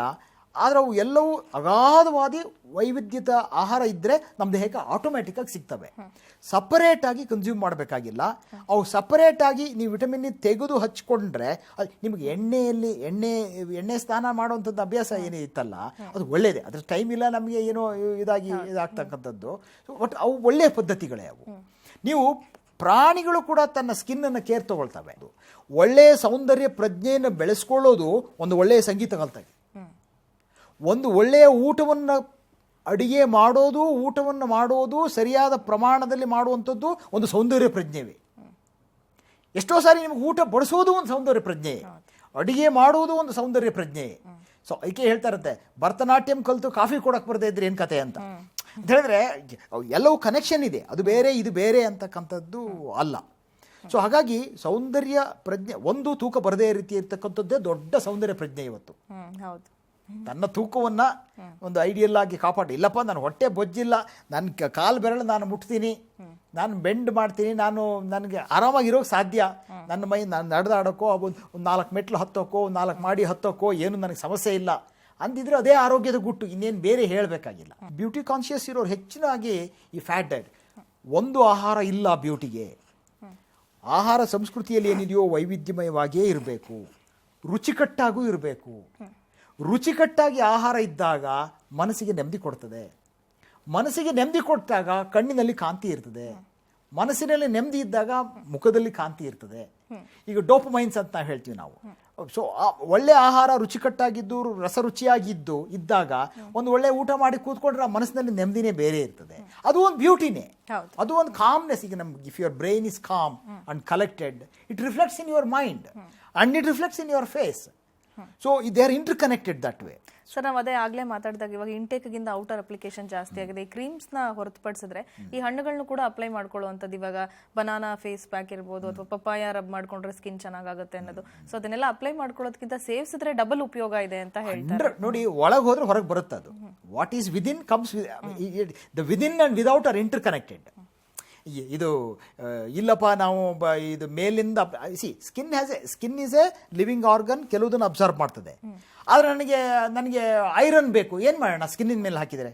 ಆದರೆ ಅವು ಎಲ್ಲವೂ ಅಗಾಧವಾದಿ ವೈವಿಧ್ಯತ ಆಹಾರ ಇದ್ದರೆ ನಮ್ಮ ದೇಹಕ್ಕೆ ಆಟೋಮ್ಯಾಟಿಕ್ಕಾಗಿ ಸಿಗ್ತವೆ. ಸಪರೇಟಾಗಿ ಕನ್ಸ್ಯೂಮ್ ಮಾಡಬೇಕಾಗಿಲ್ಲ. ಅವು ಸಪರೇಟಾಗಿ ನೀವು ವಿಟಮಿನ್ ಇ ತೆಗೆದು ಹಚ್ಕೊಂಡ್ರೆ ನಿಮಗೆ ಎಣ್ಣೆ ಸ್ನಾನ ಮಾಡುವಂಥದ್ದು ಅಭ್ಯಾಸ ಏನಿತ್ತಲ್ಲ ಅದು ಒಳ್ಳೆಯದೇ. ಅದ್ರ ಟೈಮ್ ಇಲ್ಲ ನಮಗೆ, ಏನೋ ಇದಾಗ್ತಕ್ಕಂಥದ್ದು. ಬಟ್ ಅವು ಒಳ್ಳೆಯ ಪದ್ಧತಿಗಳೇ ಅವು. ನೀವು ಪ್ರಾಣಿಗಳು ಕೂಡ ತನ್ನ ಸ್ಕಿನ್ನನ್ನು ಕೇರ್ ತಗೊಳ್ತವೆ. ಒಳ್ಳೆಯ ಸೌಂದರ್ಯ ಪ್ರಜ್ಞೆಯನ್ನು ಬೆಳೆಸ್ಕೊಳ್ಳೋದು ಒಂದು ಒಳ್ಳೆಯ ಸಂಗೀತ ಕಲ್ತಾಗಿ, ಒಂದು ಒಳ್ಳೆಯ ಅಡಿಗೆ ಊಟವನ್ನು ಮಾಡೋದು ಸರಿಯಾದ ಪ್ರಮಾಣದಲ್ಲಿ ಮಾಡುವಂಥದ್ದು ಒಂದು ಸೌಂದರ್ಯ ಪ್ರಜ್ಞೆವೇ. ಎಷ್ಟೋ ಸಾರಿ ನಿಮಗೆ ಊಟ ಬಡಿಸೋದು ಒಂದು ಸೌಂದರ್ಯ ಪ್ರಜ್ಞೆ, ಅಡಿಗೆ ಮಾಡುವುದು ಒಂದು ಸೌಂದರ್ಯ ಪ್ರಜ್ಞೆ. ಸೊ ಅದಕ್ಕೆ ಹೇಳ್ತಾರಂತೆ, ಭರತನಾಟ್ಯಂ ಕಲಿತು ಕಾಫಿ ಕೊಡಕ್ಕೆ ಬರದೇ ಇದ್ರೆ ಏನು ಕತೆ ಅಂತ ಹೇಳಿದ್ರೆ, ಎಲ್ಲವೂ ಕನೆಕ್ಷನ್ ಇದೆ. ಅದು ಬೇರೆ ಇದು ಬೇರೆ ಅಂತಕ್ಕಂಥದ್ದು ಅಲ್ಲ. ಸೊ ಹಾಗಾಗಿ ಸೌಂದರ್ಯ ಪ್ರಜ್ಞೆ ಒಂದು ತೂಕ ಬರದೇ ರೀತಿ ಇರ್ತಕ್ಕಂಥದ್ದೇ ದೊಡ್ಡ ಸೌಂದರ್ಯ ಪ್ರಜ್ಞೆ ಇವತ್ತು. ಹೌದು. ತನ್ನ ತೂಕವನ್ನು ಒಂದು ಐಡಿಯಲ್ ಆಗಿ ಕಾಪಾಡಿ. ಇಲ್ಲಪ್ಪ ನಾನು ಹೊಟ್ಟೆ ಬೊಜ್ಜಿಲ್ಲ, ನನ್ನ ಕಾಲು ಬೆರಳು ನಾನು ಮುಟ್ತೀನಿ, ನಾನು ಬೆಂಡ್ ಮಾಡ್ತೀನಿ, ನನಗೆ ಆರಾಮಾಗಿರೋಕೆ ಸಾಧ್ಯ, ನನ್ನ ಮೈ ನಾನು ನಡೆದಾಡೋಕ್ಕೋ ಒಂದು 4 ಮೆಟ್ಲು ಹತ್ತೋಕ್ಕೋ 4 ಮಾಡಿ ಹತ್ತೋಕ್ಕೋ ಏನು ನನಗೆ ಸಮಸ್ಯೆ ಇಲ್ಲ ಅಂದಿದ್ರೆ ಅದೇ ಆರೋಗ್ಯದ ಗುಟ್ಟು, ಇನ್ನೇನು ಬೇರೆ ಹೇಳಬೇಕಾಗಿಲ್ಲ. ಬ್ಯೂಟಿ ಕಾನ್ಷಿಯಸ್ ಇರೋರು ಹೆಚ್ಚಿನಾಗಿ ಈ ಫ್ಯಾಟ್ ಡಯಟ್, ಒಂದು ಆಹಾರ ಇಲ್ಲ ಬ್ಯೂಟಿಗೆ. ಆಹಾರ ಸಂಸ್ಕೃತಿಯಲ್ಲಿ ಏನಿದೆಯೋ ವೈವಿಧ್ಯಮಯವಾಗಿಯೇ ಇರಬೇಕು, ರುಚಿಕಟ್ಟಾಗೂ ಇರಬೇಕು. ರುಚಿಕಟ್ಟಾಗಿ ಆಹಾರ ಇದ್ದಾಗ ಮನಸ್ಸಿಗೆ ನೆಮ್ಮದಿ ಕೊಡ್ತದೆ. ಮನಸ್ಸಿಗೆ ನೆಮ್ಮದಿ ಕೊಟ್ಟಾಗ ಕಣ್ಣಿನಲ್ಲಿ ಕಾಂತಿ ಇರ್ತದೆ. ಮನಸ್ಸಿನಲ್ಲಿ ನೆಮ್ಮದಿ ಇದ್ದಾಗ ಮುಖದಲ್ಲಿ ಕಾಂತಿ ಇರ್ತದೆ. ಈಗ ಡೋಪಮೈನ್ಸ್ ಅಂತ ನಾವು ಹೇಳ್ತೀವಿ ನಾವು. ಸೊ ಒಳ್ಳೆ ಆಹಾರ ರುಚಿಕಟ್ಟಾಗಿದ್ದು ರಸರುಚಿಯಾಗಿದ್ದು ಇದ್ದಾಗ ಒಂದು ಒಳ್ಳೆ ಊಟ ಮಾಡಿ ಕೂತ್ಕೊಂಡ್ರೆ ಆ ಮನಸ್ಸಿನಲ್ಲಿ ನೆಮ್ಮದಿನೇ ಬೇರೆ ಇರ್ತದೆ. ಅದು ಒಂದು ಬ್ಯೂಟಿನೇ, ಅದು ಒಂದು ಕಾಮ್ನೆಸ್. ಈಗ ನಮ್ಗೆ if your brain is calm and collected, it reflects in your mind and it reflects in your face. So they are interconnected that way. Sir, ನಾವು ಅದೇ ಆಗ್ಲೇ ಮಾತಾಡಿದಾಗ ಇವಾಗ ಇಂಟೇಕ್ಗಿಂತ ಔಟರ್ ಅಪ್ಲಿಕೇಶನ್ ಜಾಸ್ತಿ ಆಗಿದೆ. ಈ ಕ್ರೀಮ್ಸ್ನ ಹೊರತುಪಡಿಸಿದ್ರೆ ಈ ಹಣ್ಣುಗಳನ್ನು ಕೂಡ ಅಪ್ಲೈ ಮಾಡ್ಕೊಳ್ಳುವಂಥದ್ದು, ಇವಾಗ ಬನಾನಾ ಫೇಸ್ ಪ್ಯಾಕ್ ಇರ್ಬೋದು ಅಥವಾ ಪಪ್ಪಾಯ ರಬ್ ಮಾಡ್ಕೊಂಡ್ರೆ ಸ್ಕಿನ್ ಚೆನ್ನಾಗುತ್ತೆ ಅನ್ನೋದು. ಸೊ ಅದನ್ನೆಲ್ಲ ಅಪ್ಲೈ ಮಾಡ್ಕೊಳ್ಳೋದಕ್ಕಿಂತ ಸೇವಿಸಿದ್ರೆ ಡಬಲ್ ಉಪಯೋಗ ಇದೆ ಅಂತ ಹೇಳ್ತಾರೆ. ನೋಡಿ, ಒಳಗೆ ಹೋದ್ರೆ ಹೊರಗೆ ಬರುತ್ತೆ ಅದು. What is within comes the within and without are interconnected. ಇದು ಇಲ್ಲಪ್ಪ ನಾವು ಇದು ಮೇಲಿಂದ skin is a living organ, ಕೆಲವುದನ್ನು ಅಬ್ಸರ್ವ್ ಮಾಡ್ತದೆ. ಆದರೆ ನನಗೆ ಐರನ್ ಬೇಕು, ಏನು ಮಾಡೋಣ? ಸ್ಕಿನ್ನಿನ ಮೇಲೆ ಹಾಕಿದರೆ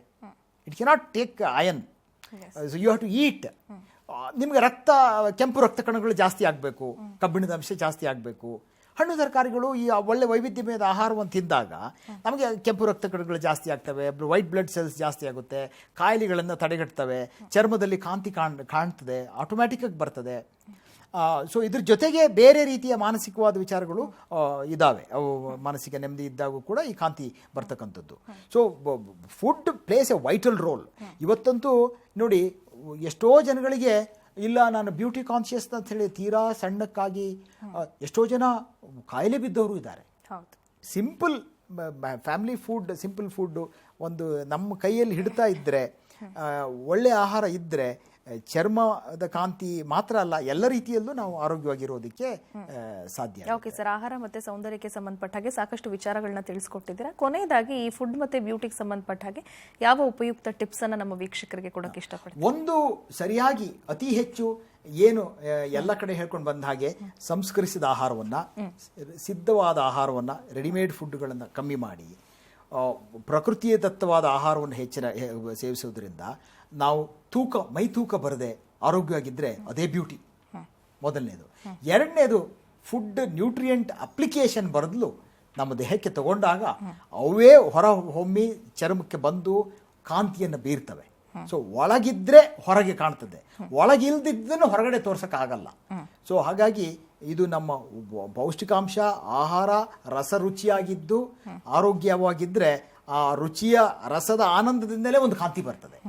it cannot take iron. So you have to eat. ನಿಮಗೆ ಕೆಂಪು ರಕ್ತ ಕಣಗಳು ಜಾಸ್ತಿ ಆಗಬೇಕು, ಕಬ್ಬಿಣದ ಅಂಶ ಜಾಸ್ತಿ ಆಗಬೇಕು. ಹಣ್ಣು ತರಕಾರಿಗಳು ಈ ಒಳ್ಳೆ ವೈವಿಧ್ಯಮಯದ ಆಹಾರವನ್ನು ತಿಂದಾಗ ನಮಗೆ ಕೆಂಪು ರಕ್ತ ಕಣಗಳು ಜಾಸ್ತಿ ಆಗ್ತವೆ, ವೈಟ್ ಬ್ಲಡ್ ಸೆಲ್ಸ್ ಜಾಸ್ತಿ ಆಗುತ್ತೆ, ಕಾಯಿಲೆಗಳನ್ನು ತಡೆಗಟ್ತವೆ, ಚರ್ಮದಲ್ಲಿ ಕಾಂತಿ ಕಾಣ್ತದೆ, ಆಟೋಮ್ಯಾಟಿಕ್ಕಾಗಿ ಬರ್ತದೆ. ಸೊ ಇದ್ರ ಜೊತೆಗೆ ಬೇರೆ ರೀತಿಯ ಮಾನಸಿಕವಾದ ವಿಚಾರಗಳು ಇದ್ದಾವೆ. ಅವು ಮಾನಸಿಕ ನೆಮ್ಮದಿ ಇದ್ದಾಗೂ ಕೂಡ ಈ ಕಾಂತಿ ಬರ್ತಕ್ಕಂಥದ್ದು. So food plays a vital role. ಇವತ್ತಂತೂ ನೋಡಿ, ಎಷ್ಟೋ ಜನಗಳಿಗೆ ಇಲ್ಲ ನಾನು ಬ್ಯೂಟಿ ಕಾನ್ಷಿಯಸ್ ಅಂತ ಹೇಳಿ ತೀರಾ ಸಣ್ಣಕ್ಕಾಗಿ ಎಷ್ಟೋ ಜನ ಕಾಯಿಲೆ ಬಿದ್ದವರು ಇದ್ದಾರೆ. Simple family food, simple food ಒಂದು ನಮ್ಮ ಕೈಯಲ್ಲಿ ಹಿಡ್ತಾ ಇದ್ದರೆ, ಒಳ್ಳೆಯ ಆಹಾರ ಇದ್ದರೆ ಚರ್ಮದ ಕಾಂತಿ ಮಾತ್ರ ಅಲ್ಲ, ಎಲ್ಲ ರೀತಿಯಲ್ಲೂ ನಾವು ಆರೋಗ್ಯವಾಗಿರೋದಕ್ಕೆ ಸಾಧ್ಯ. ಓಕೆ ಸರ್, ಆಹಾರ ಮತ್ತು ಸೌಂದರ್ಯಕ್ಕೆ ಸಂಬಂಧಪಟ್ಟ ಹಾಗೆ ಸಾಕಷ್ಟು ವಿಚಾರಗಳನ್ನ ತಿಳಿಸ್ಕೊಟ್ಟಿದ್ದೀರಾ. ಕೊನೆಯದಾಗಿ ಈ ಫುಡ್ ಮತ್ತು ಬ್ಯೂಟಿಗೆ ಸಂಬಂಧಪಟ್ಟ ಹಾಗೆ ಯಾವ ಉಪಯುಕ್ತ ಟಿಪ್ಸ್ ಅನ್ನ ನಮ್ಮ ವೀಕ್ಷಕರಿಗೆ ಕೊಡೋಕೆ ಇಷ್ಟಪಡ್ತೀನಿ? ಒಂದು, ಸರಿಯಾಗಿ ಅತಿ ಹೆಚ್ಚು ಏನು ಎಲ್ಲ ಕಡೆ ಹೇಳ್ಕೊಂಡು ಬಂದ ಹಾಗೆ ಸಂಸ್ಕರಿಸಿದ ಆಹಾರವನ್ನು, ಸಿದ್ಧವಾದ ಆಹಾರವನ್ನು, ರೆಡಿಮೇಡ್ ಫುಡ್ಗಳನ್ನು ಕಮ್ಮಿ ಮಾಡಿ ಪ್ರಕೃತಿಯ ದತ್ತವಾದ ಆಹಾರವನ್ನು ಹೆಚ್ಚಿನ ಸೇವಿಸೋದ್ರಿಂದ ನಾವು ಮೈ ತೂಕ ಬರದೆ ಆರೋಗ್ಯವಾಗಿದ್ದರೆ ಅದೇ ಬ್ಯೂಟಿ ಮೊದಲನೇದು. ಎರಡನೇದು, ಫುಡ್ ನ್ಯೂಟ್ರಿಯೆಂಟ್ ಅಪ್ಲಿಕೇಶನ್ ಬದಲು ನಮ್ಮ ದೇಹಕ್ಕೆ ತಗೊಂಡಾಗ ಅವೇ ಹೊರ ಹೊಮ್ಮಿ ಚರ್ಮಕ್ಕೆ ಬಂದು ಕಾಂತಿಯನ್ನು ಬೀರ್ತವೆ. ಸೊ ಒಳಗಿದ್ರೆ ಹೊರಗೆ ಕಾಣ್ತದೆ, ಒಳಗಿಲ್ದಿದ್ದನ್ನು ಹೊರಗಡೆ ತೋರ್ಸೋಕ್ಕಾಗಲ್ಲ. ಸೊ ಹಾಗಾಗಿ ಇದು ನಮ್ಮ ಪೌಷ್ಟಿಕಾಂಶ ಆಹಾರ ರಸರುಚಿಯಾಗಿದ್ದು ಆರೋಗ್ಯವಾಗಿದ್ದರೆ ಆ ರುಚಿಯ ರಸದ ಆನಂದದಿಂದಲೇ ಒಂದು ಕಾಂತಿ ಬರ್ತದೆ.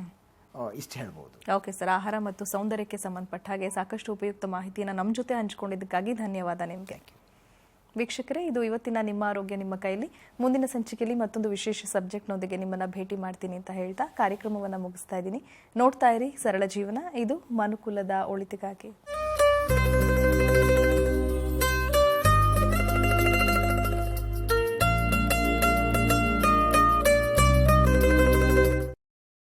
ಇಷ್ಟು ಹೇಳ್ಬೋದು. ಓಕೆ ಸರ್, ಆಹಾರ ಮತ್ತು ಸೌಂದರ್ಯಕ್ಕೆ ಸಂಬಂಧಪಟ್ಟ ಹಾಗೆ ಸಾಕಷ್ಟು ಉಪಯುಕ್ತ ಮಾಹಿತಿಯನ್ನು ನಮ್ಮ ಜೊತೆ ಹಂಚಿಕೊಂಡಿದ್ದಕ್ಕಾಗಿ ಧನ್ಯವಾದ ನಿಮಗೆ. ವೀಕ್ಷಕರೇ, ಇದು ಇವತ್ತಿನ ನಿಮ್ಮ ಆರೋಗ್ಯ ನಿಮ್ಮ ಕೈಲಿ. ಮುಂದಿನ ಸಂಚಿಕೆಯಲ್ಲಿ ಮತ್ತೊಂದು ವಿಶೇಷ ಸಬ್ಜೆಕ್ಟ್ನೊಂದಿಗೆ ನಿಮ್ಮನ್ನು ಭೇಟಿ ಮಾಡ್ತೀನಿ ಅಂತ ಹೇಳ್ತಾ ಕಾರ್ಯಕ್ರಮವನ್ನು ಮುಗಿಸ್ತಾ ಇದ್ದೀನಿ. ನೋಡ್ತಾ ಇರಿ ಸರಳ ಜೀವನ, ಇದು ಮನುಕುಲದ ಒಳಿತಿಗಾಗಿ.